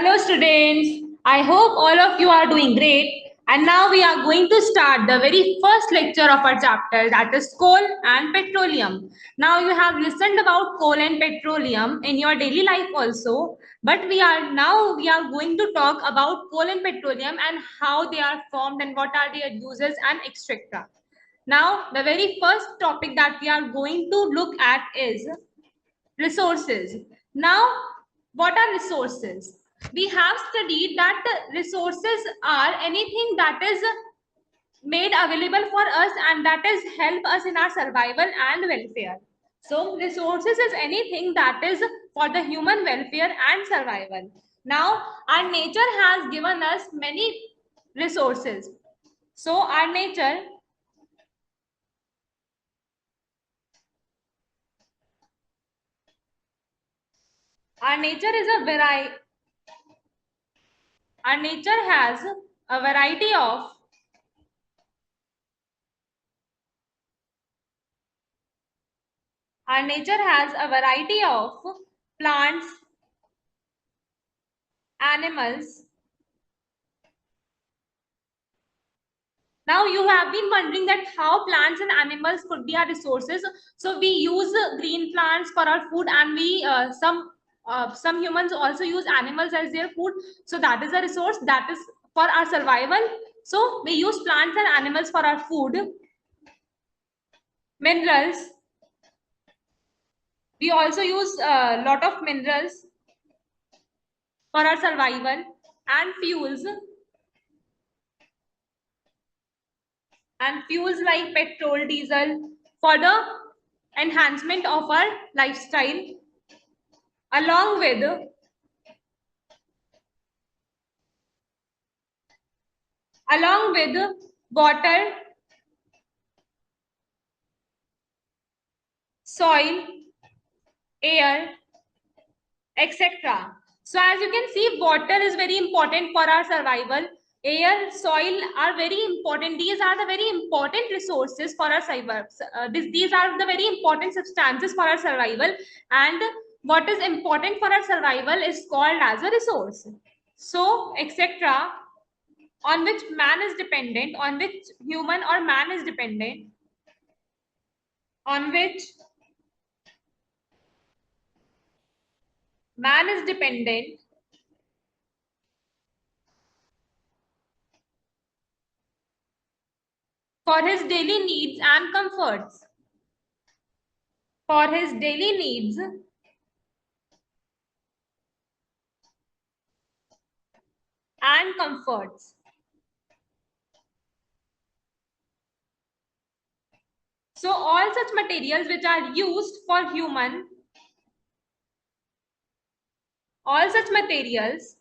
Hello students, I hope all of you are doing great, and now we are going to start the very first lecture of our chapter, that is coal and petroleum. Now you have listened about coal and petroleum in your daily life also, but we are going to talk about coal and petroleum and how they are formed and what are their uses and etc. Now the very first topic that we are going to look at is resources. Now, what are resources? We have studied that resources are anything that is made available for us and that is help us in our survival and welfare. So, resources is anything that is for the human welfare and survival. Now, our nature has given us many resources. So, our nature is a variety. Our nature has a variety of Our nature has a variety of plants, animals. Now you have been wondering that how plants and animals could be our resources. So we use green plants for our food, and we some humans also use animals as their food. So that is a resource that is for our survival. So we use plants and animals for our food. Minerals. We also use a lot of minerals for our survival, and fuels like petrol, diesel for the enhancement of our lifestyle, along with water, soil, air, etc. So as you can see, water is very important for our survival. Air, soil are very important. These are the very important resources for our survival. These are the very important substances for our survival. And what is important for our survival is called as a resource. So, etc. on which man is dependent, on which human or man is dependent, on which man is dependent for his daily needs and comforts. For his daily needs and comforts. So all such materials which are used for human, all such materials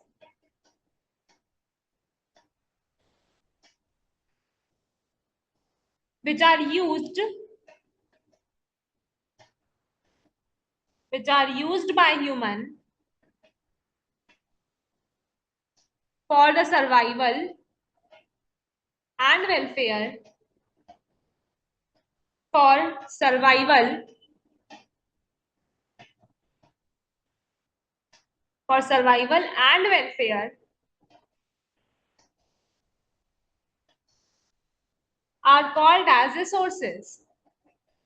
which are used by human for the survival and welfare, for survival and welfare are called as resources.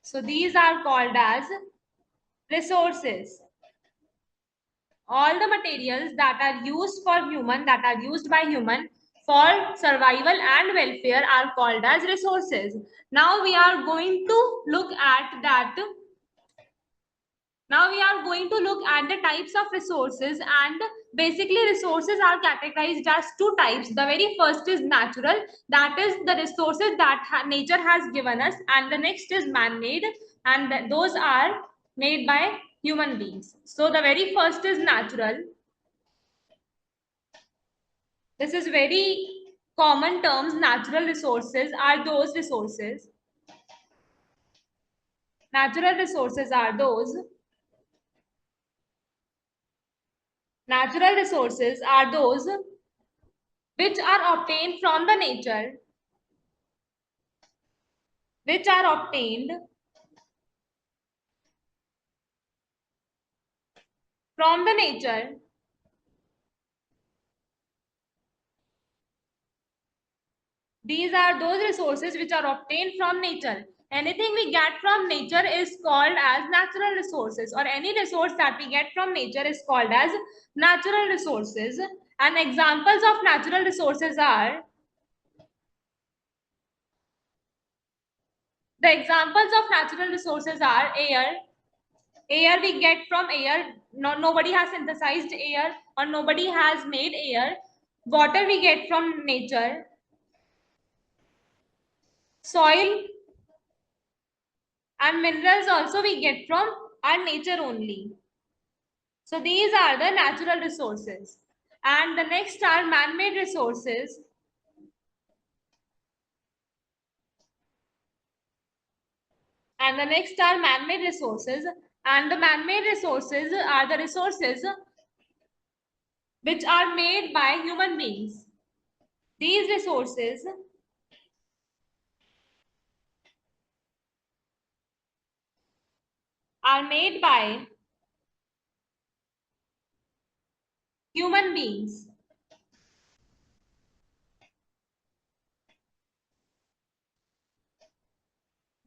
So these are called as resources. All the materials that are used by human for survival and welfare are called as resources. Now we are going to look at that. Now we are going to look at the types of resources, and basically resources are categorized as two types. The very first is natural, that is the resources that nature has given us, and the next is man-made, and those are made by human beings. So the very first is natural. This is very common terms. Natural resources are those resources. Natural resources are those. Natural resources are those which are obtained from the nature, which are obtained from the nature These are those resources which are obtained from nature. Anything we get from nature is called as natural resources, or any resource that we get from nature is called as natural resources. And examples of natural resources are, the examples of natural resources are air. Air we get from air. No, nobody has synthesized air, or nobody has made air. Water we get from nature. Soil and minerals also we get from our nature only. So these are the natural resources. And the next are man-made resources. And the next are man-made resources. And the man-made resources are the resources which are made by human beings. These resources are made by human beings.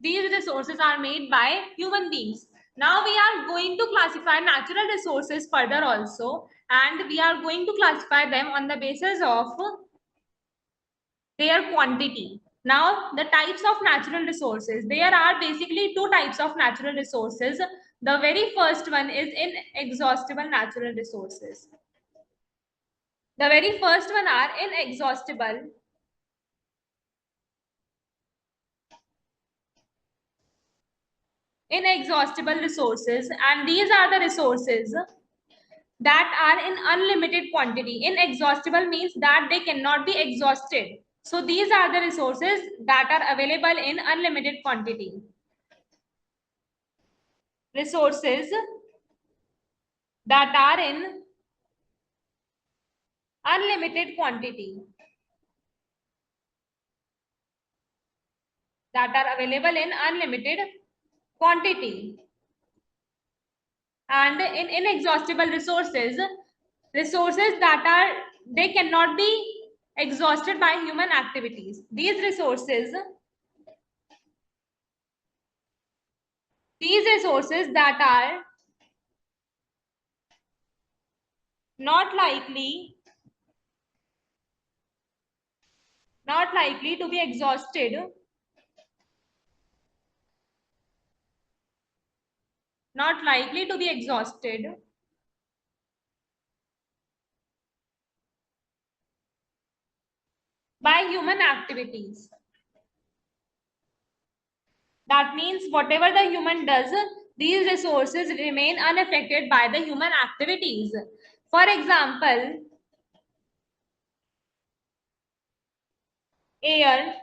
These resources are made by human beings. Now we are going to classify natural resources further also, and we are going to classify them on the basis of their quantity. Now, the types of natural resources. There are basically two types of natural resources. The very first one is inexhaustible natural resources. The very first one are inexhaustible resources, and these are the resources that are in unlimited quantity. Inexhaustible means that they cannot be exhausted. So these are the resources that are available in unlimited quantity. Resources that are in unlimited quantity, that are available in unlimited quantity. And in inexhaustible resources, resources that are, they cannot be exhausted by human activities. These resources that are not likely to be exhausted, not likely to be exhausted by human activities. That means whatever the human does, these resources remain unaffected by the human activities. For example, air.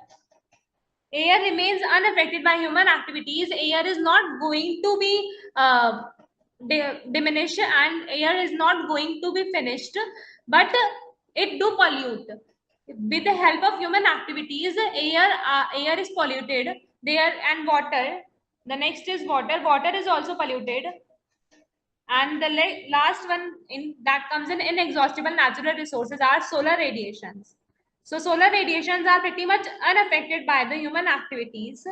Air remains unaffected by human activities. Air is not going to be diminished, and air is not going to be finished, but it do pollute. With the help of human activities, air is polluted. There, and water. The next is water. Water is also polluted. And the last one in that comes in inexhaustible natural resources are solar radiations. So solar radiations are pretty much unaffected by the human activities.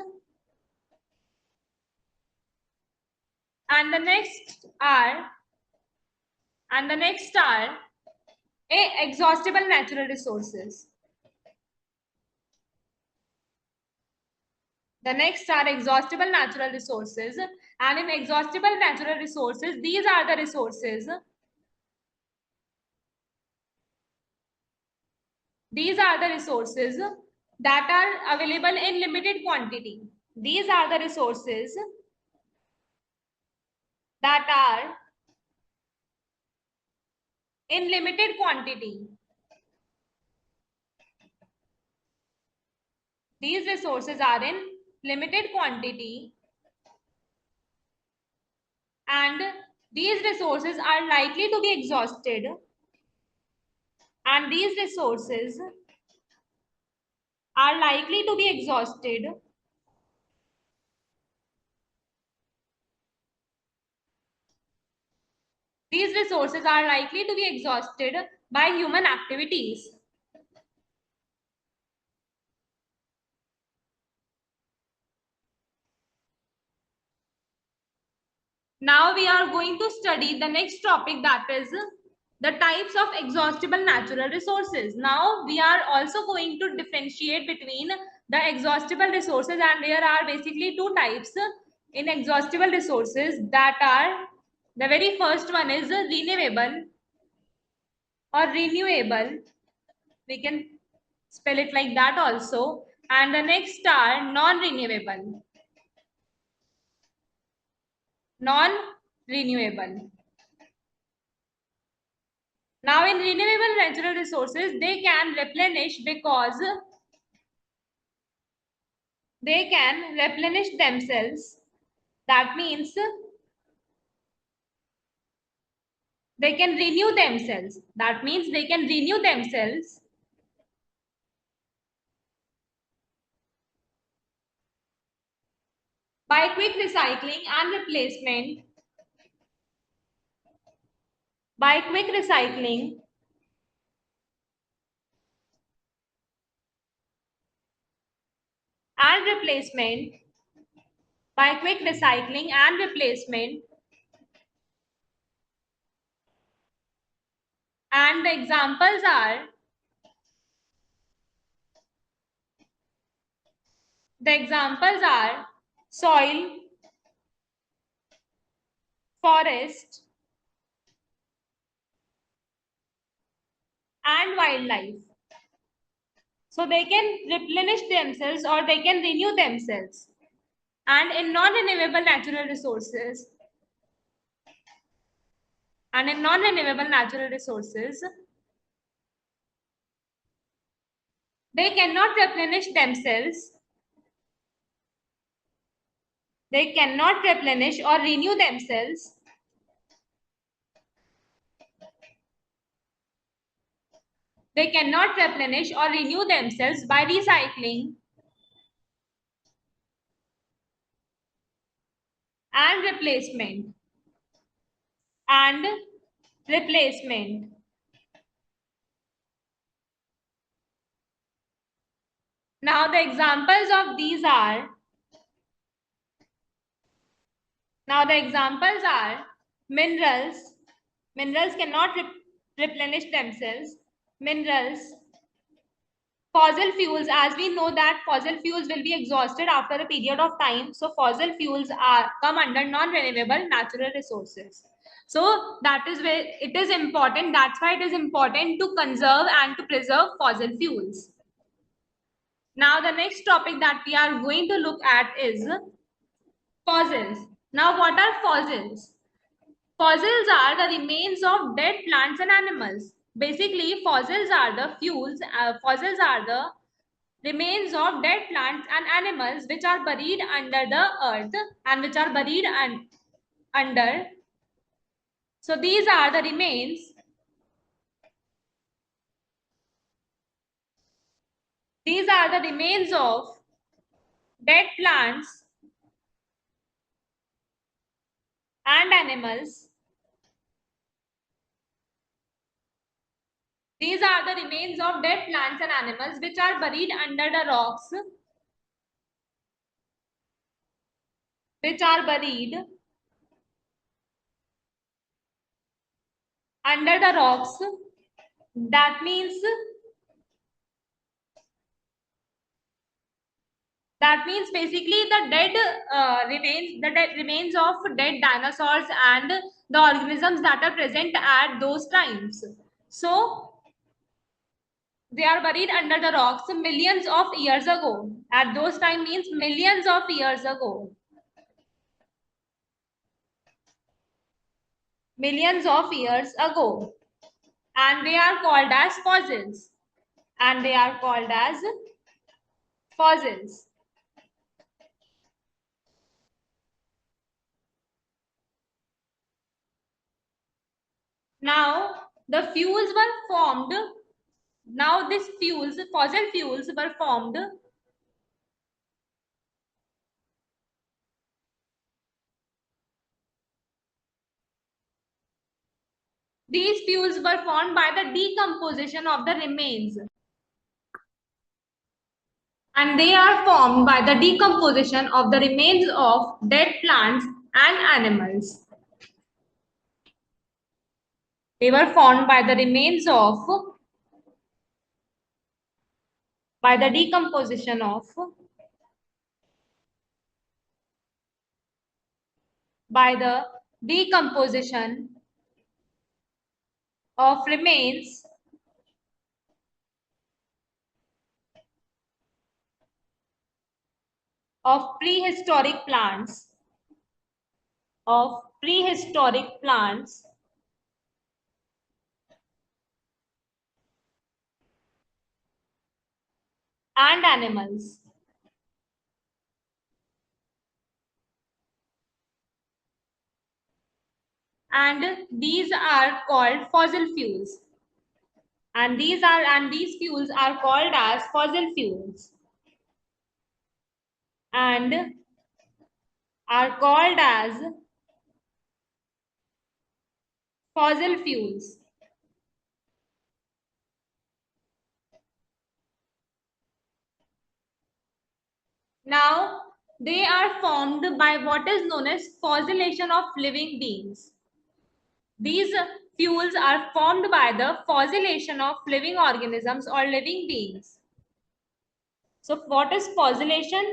And the next are exhaustible natural resources. The next are exhaustible natural resources. And in exhaustible natural resources, these are the resources. These are the resources that are available in limited quantity. These are the resources that are in limited quantity. These resources are in limited quantity, and these resources are likely to be exhausted, and these resources are likely to be exhausted these resources are likely to be exhausted by human activities. Now we are going to study the next topic, that is the types of exhaustible natural resources. Now we are also going to differentiate between the exhaustible resources, and there are basically two types in exhaustible resources, that are, the very first one is renewable or renewable. We can spell it like that also. And the next are non-renewable. Non-renewable. Now, in renewable natural resources, they can replenish because they can replenish themselves. That means they can renew themselves. That means they can renew themselves by quick recycling and replacement. By quick recycling and replacement. By quick recycling and replacement. And the examples are, soil, forest, and wildlife. So they can replenish themselves or they can renew themselves. And in non-renewable natural resources, they cannot replenish themselves. They cannot replenish or renew themselves. They cannot replenish or renew themselves by recycling and replacement. And replacement. Now the examples of these are, minerals. Minerals cannot replenish themselves. Minerals. Fossil fuels, as we know that fossil fuels will be exhausted after a period of time. So fossil fuels are come under non-renewable natural resources. So that is where it is important. That's why it is important to conserve and to preserve fossil fuels. Now the next topic that we are going to look at is fossils. Now what are fossils? Fossils are the remains of dead plants and animals. Basically, fossils are the remains of dead plants and animals which are buried under the earth and which are buried under. So these are the remains. These are the remains of dead plants and animals. These are the remains of dead plants and animals which are buried under the rocks. Which are buried under the rocks. That means basically the dead remains of dead dinosaurs and the organisms that are present at those times. So they are buried under the rocks millions of years ago. At those time means millions of years ago. Millions of years ago. And they are called as fossils. And they are called as fossils. Now the fuels were formed. Now fossil fuels were formed. These fuels were formed by the decomposition of the remains. And they are formed by the decomposition of the remains of dead plants and animals. They were formed by the remains of, by the decomposition of, by the decomposition of remains of prehistoric plants, of prehistoric plants and animals. And these are called fossil fuels. And these fuels are called as fossil fuels and are called as fossil fuels. Now, they are formed by what is known as fossilization of living beings. These fuels are formed by the fossilization of living organisms or living beings. So, what is fossilization?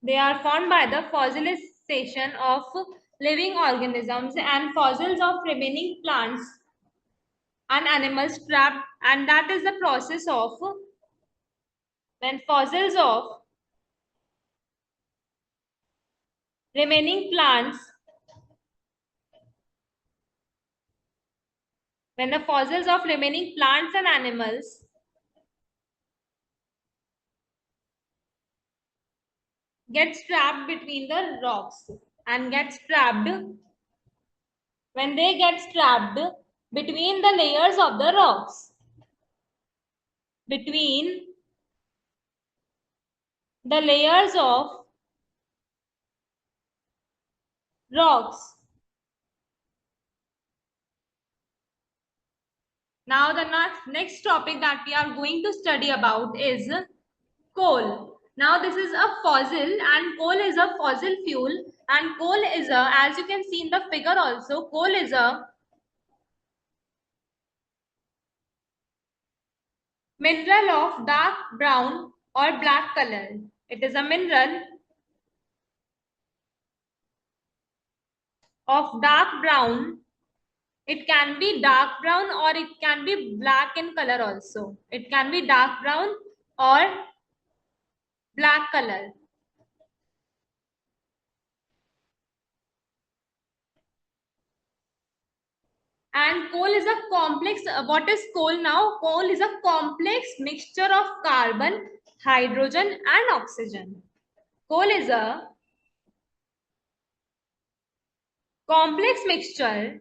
They are formed by the fossilization of living organisms and fossils of remaining plants and animals trapped, and that is the process of when fossils of remaining plants, when the fossils of remaining plants and animals gets trapped between the rocks and gets trapped, when they get trapped between the layers of the rocks, between the layers of rocks. Now the next topic that we are going to study about is coal. Now this is a fossil and coal is a fossil fuel, and coal is a, as you can see in the figure also, coal is a mineral of dark brown or black color. It is a mineral of dark brown. It can be dark brown or it can be black in color also. It can be dark brown or black color. And coal is a complex, what is coal now? Coal is a complex mixture of carbon, hydrogen and oxygen. Coal is a complex mixture.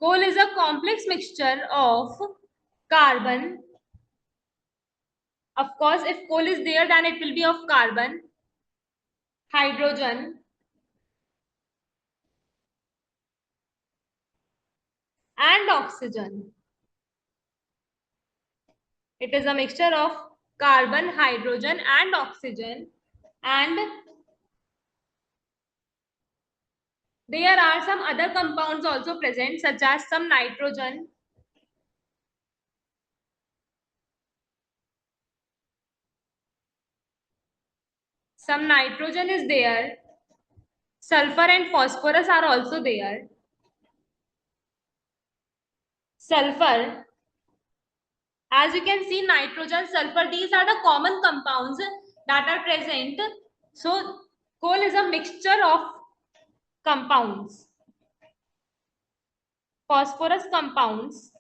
Coal is a complex mixture of carbon. Of course, if coal is there, then it will be of carbon, hydrogen and oxygen. It is a mixture of carbon, hydrogen and oxygen, and there are some other compounds also present, such as some nitrogen, some nitrogen is there, sulfur and phosphorus are also there. Sulfur, as you can see, nitrogen, sulfur, these are the common compounds that are present. So coal is a mixture of compounds. Phosphorus compounds,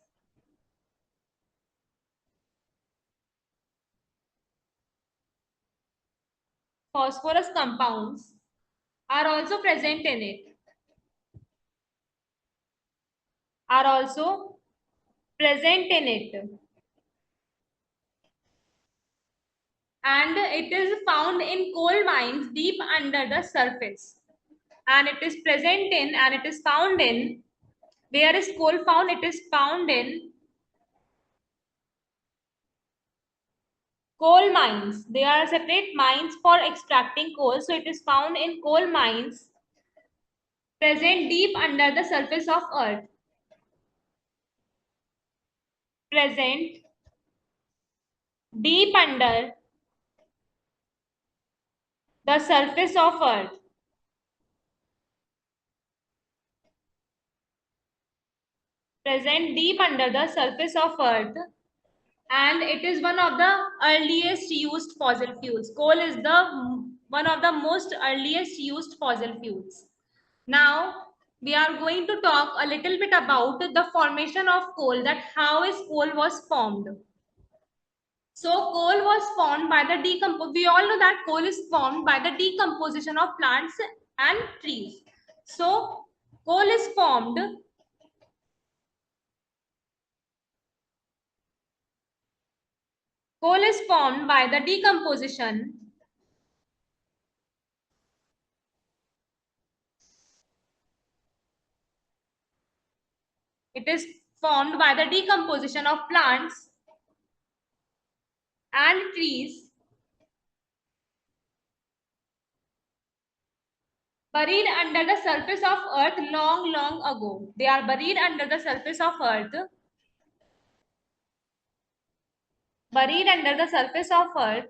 phosphorus compounds are also present in it, are also present in it. And it is found in coal mines deep under the surface. And it is present in, and it is found in, where is coal found? It is found in Coal mines. They are separate mines for extracting coal. So it is found in coal mines present deep under the surface of earth. Present deep under the surface of earth. Present deep under the surface of earth, and it is one of the earliest used fossil fuels. Coal is the one of the most earliest used fossil fuels. Now we are going to talk a little bit about the formation of coal, that how is coal was formed. So coal was formed by the decomposition. We all know that coal is formed by the decomposition of plants and trees. So coal is formed. Coal is formed by the decomposition. It is formed by the decomposition of plants and trees buried under the surface of earth long, long ago. They are buried under the surface of earth. Buried under the surface of earth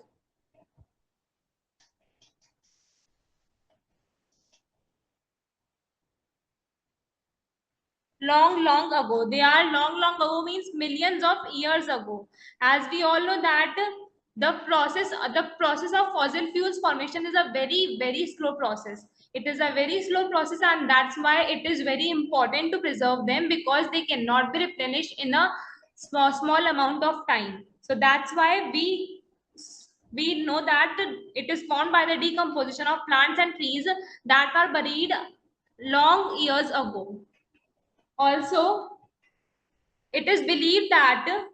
long, long ago. They are long, long ago means millions of years ago. As we all know that the process of fossil fuels formation is a very, very slow process. It is a very slow process, and that's why it is very important to preserve them, because they cannot be replenished in a small amount of time. So that's why we know that it is formed by the decomposition of plants and trees that are buried long years ago. Also, it is believed that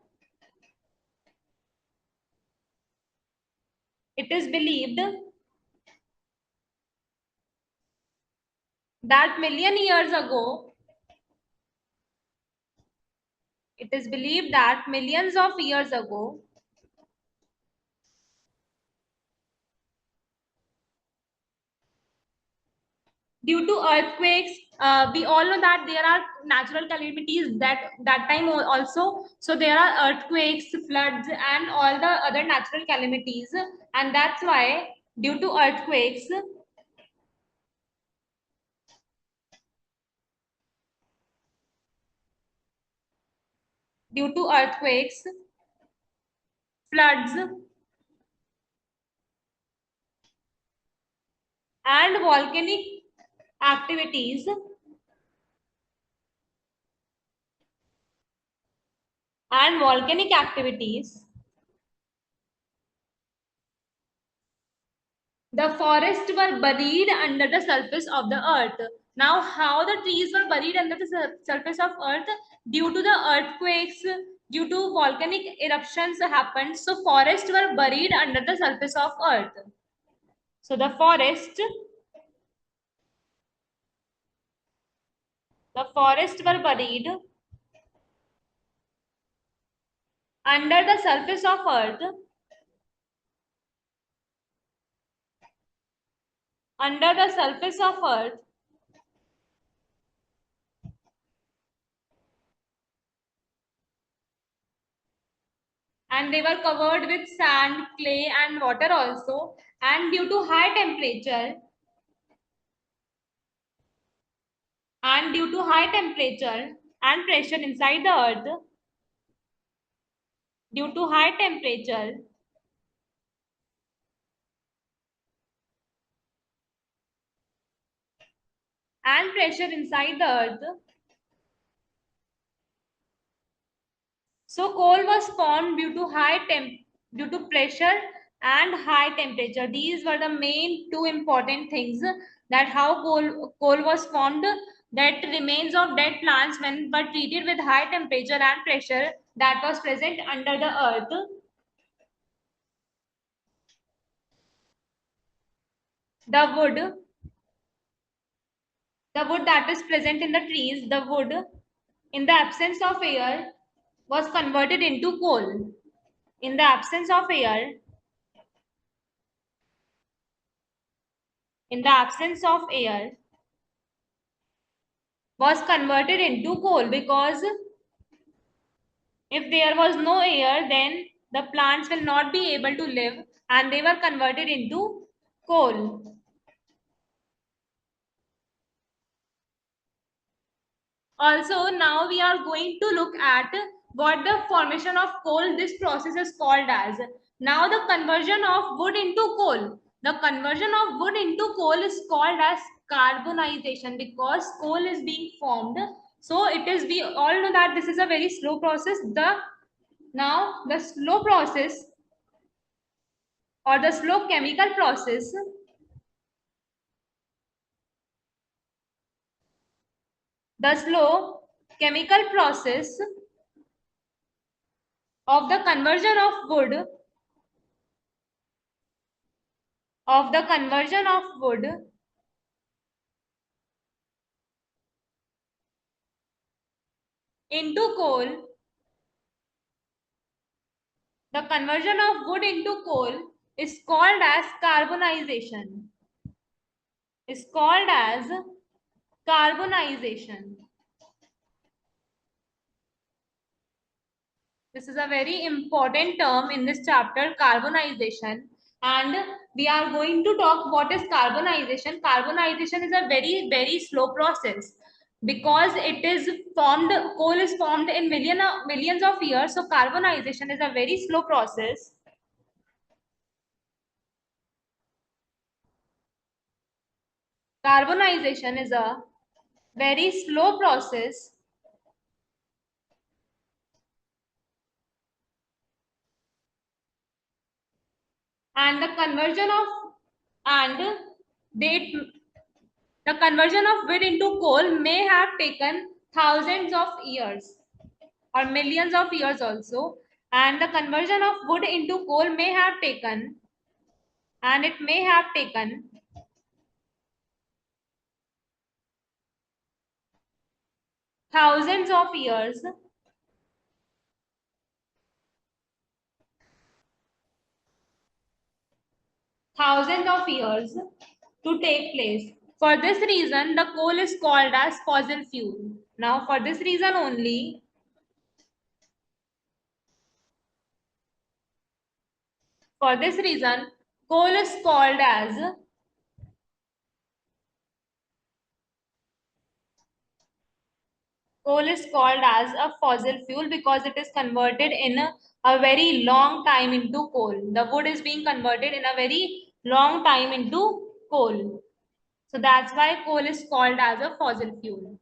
it is believed that million years ago, it is believed that millions of years ago, due to earthquakes, we all know that there are natural calamities that time also. So there are earthquakes, floods, and all the other natural calamities, and that's why due to earthquakes, due to earthquakes, floods, and volcanic activities, and volcanic activities, the forests were buried under the surface of the earth. Now, how the trees were buried under the surface of earth? Due to the earthquakes, due to volcanic eruptions happened, so forests were buried under the surface of earth. So the forests were buried under the surface of earth, under the surface of earth, and they were covered with sand, clay, and water also. And due to high temperature, and due to high temperature and pressure inside the earth, due to high temperature and pressure inside the earth, so coal was formed due to pressure and high temperature. These were the main two important things, that how coal was formed, that remains of dead plants when were treated with high temperature and pressure that was present under the earth. The wood, the wood that is present in the trees, the wood, in the absence of air, was converted into coal. In the absence of air, in the absence of air was converted into coal, because if there was no air, then the plants will not be able to live, and they were converted into coal. Also, now we are going to look at what the formation of coal, this process is called as. Now the conversion of wood into coal. The conversion of wood into coal is called as carbonization, because coal is being formed. So it is, we all know that this is a very slow process. The slow process, or the slow chemical process, the slow chemical process of the conversion of wood into coal, the conversion of wood into coal is called as carbonization. Is called as carbonization. This is a very important term in this chapter, carbonization. And we are going to talk what is carbonization. Carbonization is a very, very slow process, because it is formed, coal is formed in millions of years. So carbonization is a very slow process. Carbonization is a very slow process, and and they the conversion of wood into coal may have taken thousands of years or millions of years also, and the conversion of wood into coal may have taken, and it may have taken thousands of years, thousands of years to take place. For this reason, the coal is called as fossil fuel. Now, for this reason only, for this reason, coal is called as coal is called as a fossil fuel, because it is converted in a very long time into coal. The wood is being converted in a very long time into coal. So that's why coal is called as a fossil fuel.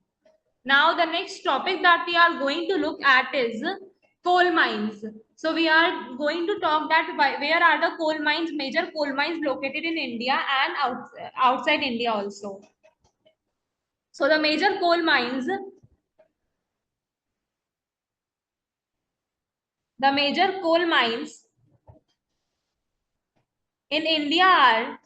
Now the next topic that we are going to look at is coal mines. So we are going to talk that where are the coal mines, major coal mines located in India and outside India also. So the major coal mines in India are,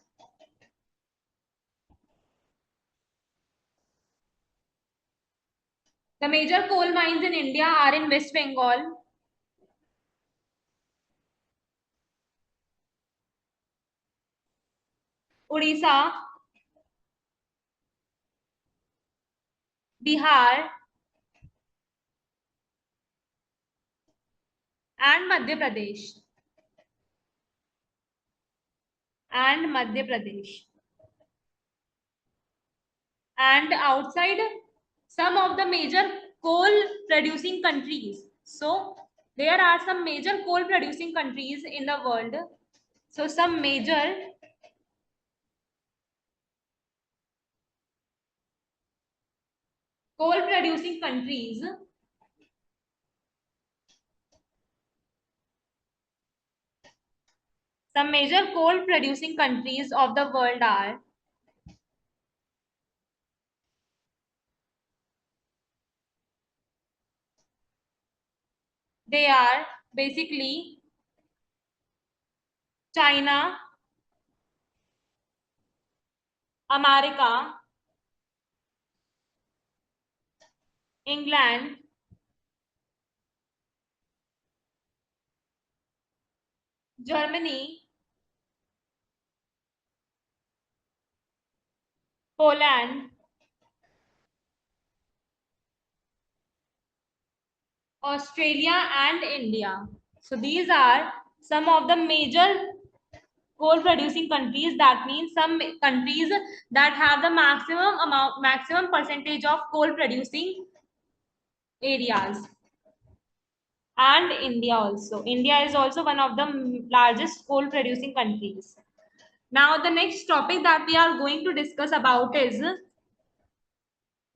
the major coal mines in India are in West Bengal, Odisha, Bihar, and Madhya Pradesh. And Madhya Pradesh. And outside some of the major coal producing countries. So there are some major coal producing countries in the world. So coal producing countries, some major coal producing countries of the world are, they are basically China, America, England, Germany, Poland, Australia, and India. So these are some of the major coal producing countries. That means some countries that have the maximum percentage of coal producing areas. And India also. India is also one of the largest coal producing countries. Now the next topic that we are going to discuss about is the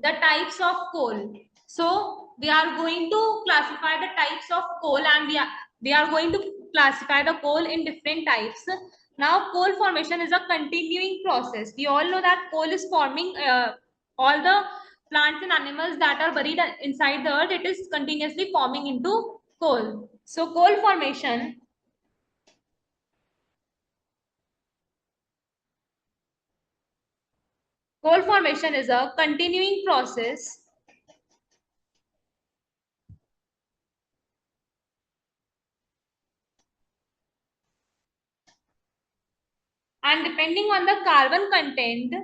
types of coal. So we are going to classify the types of coal, and we are going to classify the coal in different types. Now coal formation is a continuing process. We all know that coal is forming all the plants and animals that are buried inside the earth. It is continuously forming into coal. So coal formation is a continuing process, and depending on the carbon content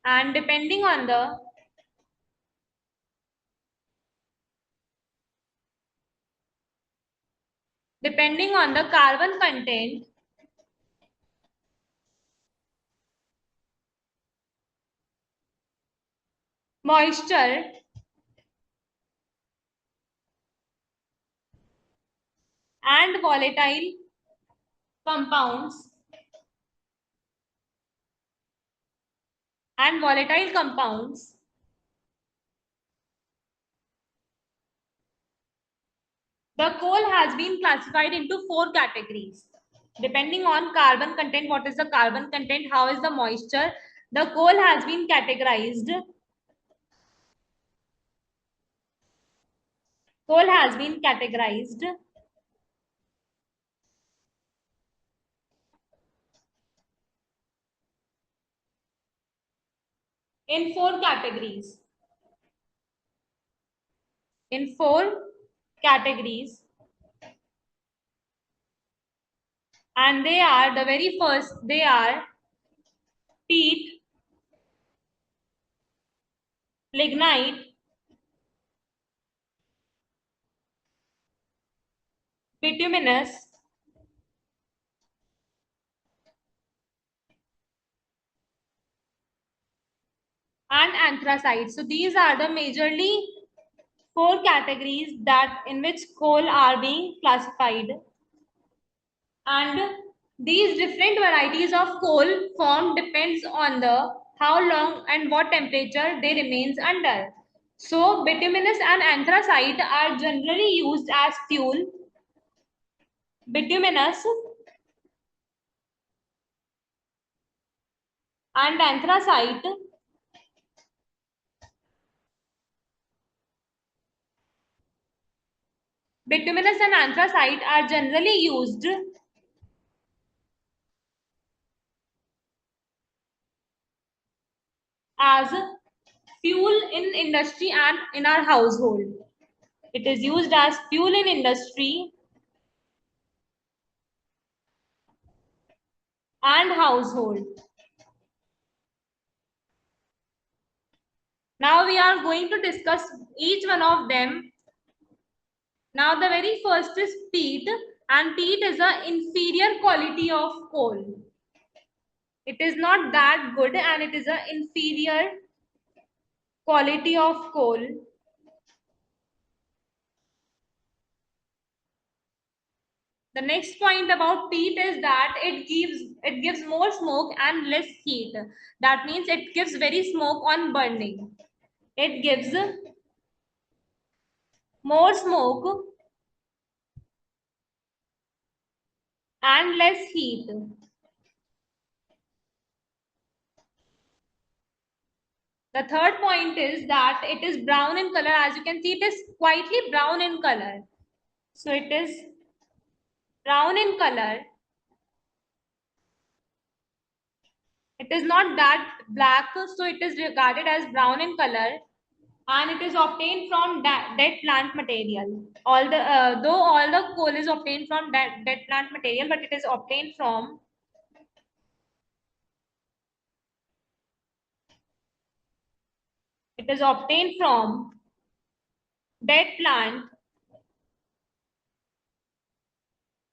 and depending on the carbon content, moisture, and compounds volatile compounds, the coal has been classified into four categories. Depending on carbon content, what is the carbon content, how is the moisture, the coal has been categorized in four categories, and they are the very first, they are peat, lignite, bituminous, and anthracite. So these are the majorly four categories that in which coal are being classified, and these different varieties of coal form depends on the how long and what temperature they remains under. So bituminous and anthracite are generally used as fuel. Bituminous and anthracite bituminous and anthracite are generally used as fuel in industry and in our household. It is used as fuel in industry and household. Now we are going to discuss each one of them. Now the very first is peat, and peat is an inferior quality of coal. It is not that good, and it is an inferior quality of coal. The next point about peat is that it gives more smoke and less heat. That means it gives very smoke on burning. It gives more smoke and less heat. The third point is that it is brown in color. As you can see, it is quietly brown in color. So it is brown in color. It is not that black, so it is regarded as brown in color, and it is obtained from dead plant material. Though all the coal is obtained from dead plant material, but it is obtained from It is obtained from dead plant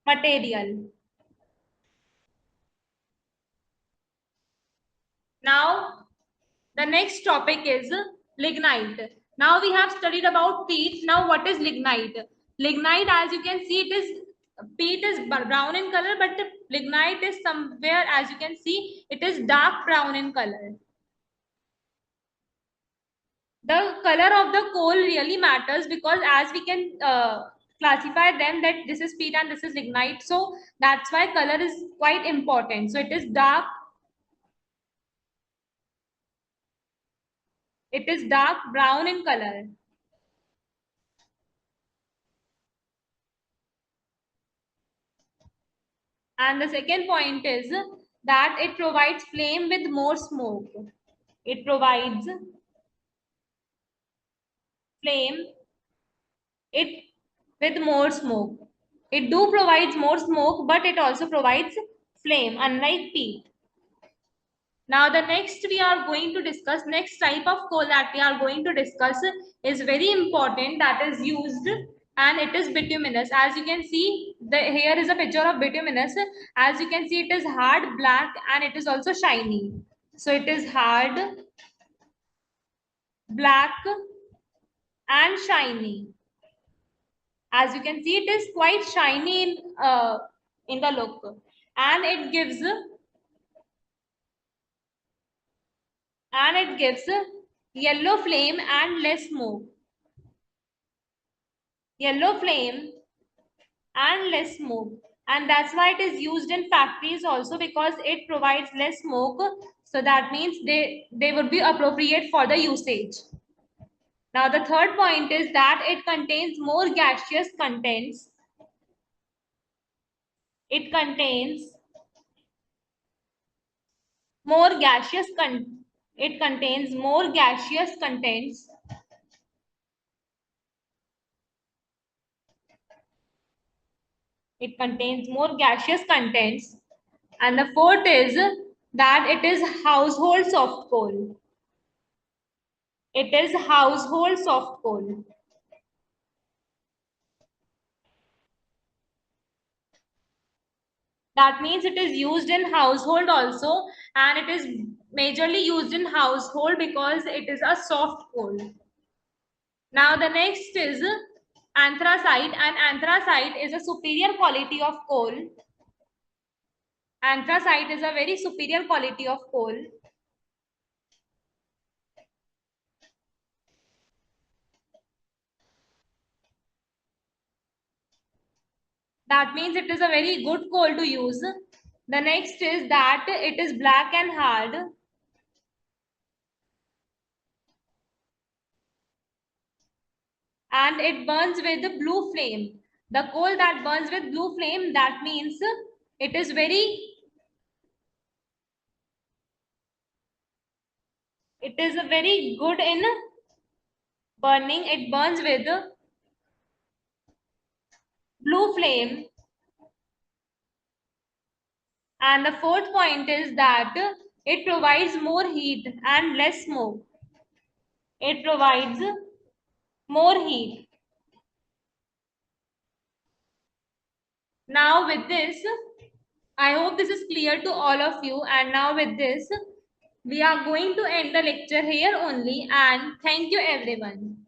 material. Now, the next topic is lignite. Now we have studied about peat. Now what is lignite? Lignite, as you can see, it is peat is brown in color, but lignite is somewhere, as you can see, it is dark brown in color. The color of the coal really matters because as we can classify them that this is peat and this is lignite, so that's why color is quite important. So it is dark brown in color. And the second point is that it provides flame with more smoke. It provides flame it with more smoke. It do provides more smoke, but it also provides flame, unlike peat. Now the next we are going to discuss, next type of coal that we are going to discuss is very important, that is used, and it is bituminous. As you can see, here is a picture of bituminous. As you can see, it is hard, black, and it is also shiny. So it is hard, black, and shiny. As you can see, it is quite shiny in the look, and it gives yellow flame and less smoke. Yellow flame and less smoke, and that's why it is used in factories also, because it provides less smoke, so that means they would be appropriate for the usage. Now the third point is that it contains more gaseous contents. It contains more gaseous con- it contains more gaseous contents. It contains more gaseous contents. And the fourth is that it is household soft coal. It is household soft coal. That means it is used in household also, and it is majorly used in household because it is a soft coal. Now the next is anthracite, and anthracite is a superior quality of coal. Anthracite is a very superior quality of coal. That means it is a very good coal to use. The next is that it is black and hard, and it burns with the blue flame. The coal that burns with blue flame, that means it is very good in burning. It burns with blue flame. And the fourth point is that it provides more heat and less smoke. It provides more heat. Now with this, I hope this is clear to all of you. And now with this, we are going to end the lecture here only. And thank you everyone.